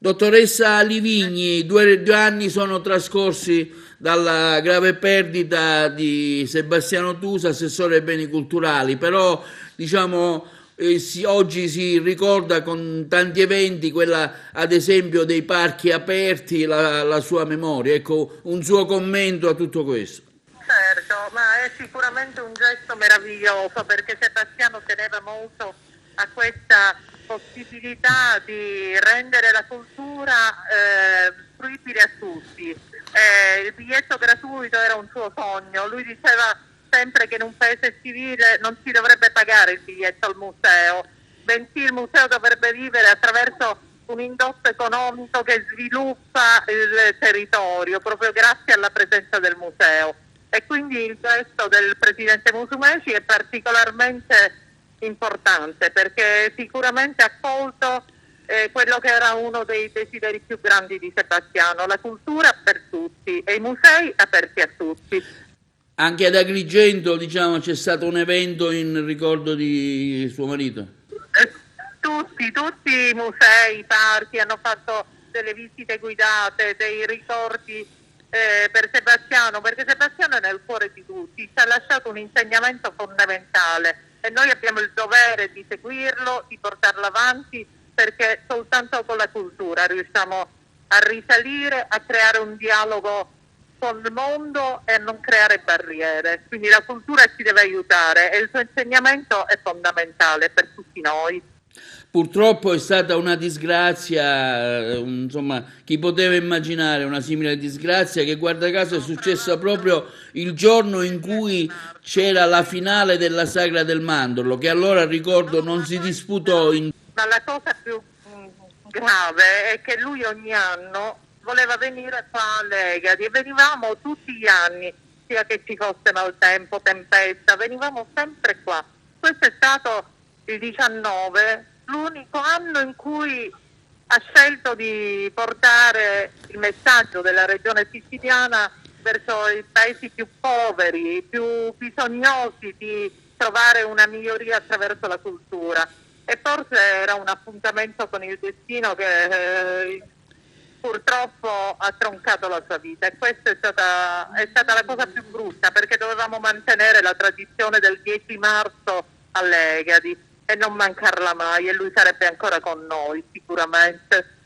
Dottoressa Livigni, due anni sono trascorsi dalla grave perdita di Sebastiano Tusa, assessore ai beni culturali, però diciamo oggi si ricorda con tanti eventi, quella ad esempio dei parchi aperti, la sua memoria. Ecco, un suo commento a tutto questo. Certo, ma è sicuramente un gesto meraviglioso perché Sebastiano teneva molto a questa possibilità di rendere la cultura fruibile a tutti. Il biglietto gratuito era un suo sogno, lui diceva sempre che in un paese civile non si dovrebbe pagare il biglietto al museo, bensì il museo dovrebbe vivere attraverso un indotto economico che sviluppa il territorio proprio grazie alla presenza del museo. E quindi il gesto del presidente Musumeci è particolarmente importante perché sicuramente ha colto quello che era uno dei desideri più grandi di Sebastiano, la cultura per tutti e i musei aperti a tutti. Anche ad Agrigento, diciamo, c'è stato un evento in ricordo di suo marito. Tutti i musei, i parchi hanno fatto delle visite guidate, dei ricordi per Sebastiano, perché Sebastiano è nel cuore di tutti, ci ha lasciato un insegnamento fondamentale e noi abbiamo il dovere di seguirlo, di portarlo avanti, perché soltanto con la cultura riusciamo a risalire, a creare un dialogo con il mondo e a non creare barriere. Quindi la cultura ci deve aiutare e il suo insegnamento è fondamentale per tutti noi. Purtroppo è stata una disgrazia, insomma, chi poteva immaginare una simile disgrazia che guarda caso è successa proprio il giorno in cui c'era la finale della Sagra del Mandorlo, che allora ricordo non si disputò in... Ma la cosa più grave è che lui ogni anno voleva venire qua a Legadi e venivamo tutti gli anni, sia che ci fosse maltempo, tempesta, venivamo sempre qua. Questo è stato il 19, l'unico anno in cui ha scelto di portare il messaggio della regione siciliana verso i paesi più poveri, più bisognosi di trovare una miglioria attraverso la cultura. E forse era un appuntamento con il destino che purtroppo ha troncato la sua vita e questa è stata la cosa più brutta perché dovevamo mantenere la tradizione del 10 marzo a Legadi e non mancarla mai e lui sarebbe ancora con noi sicuramente.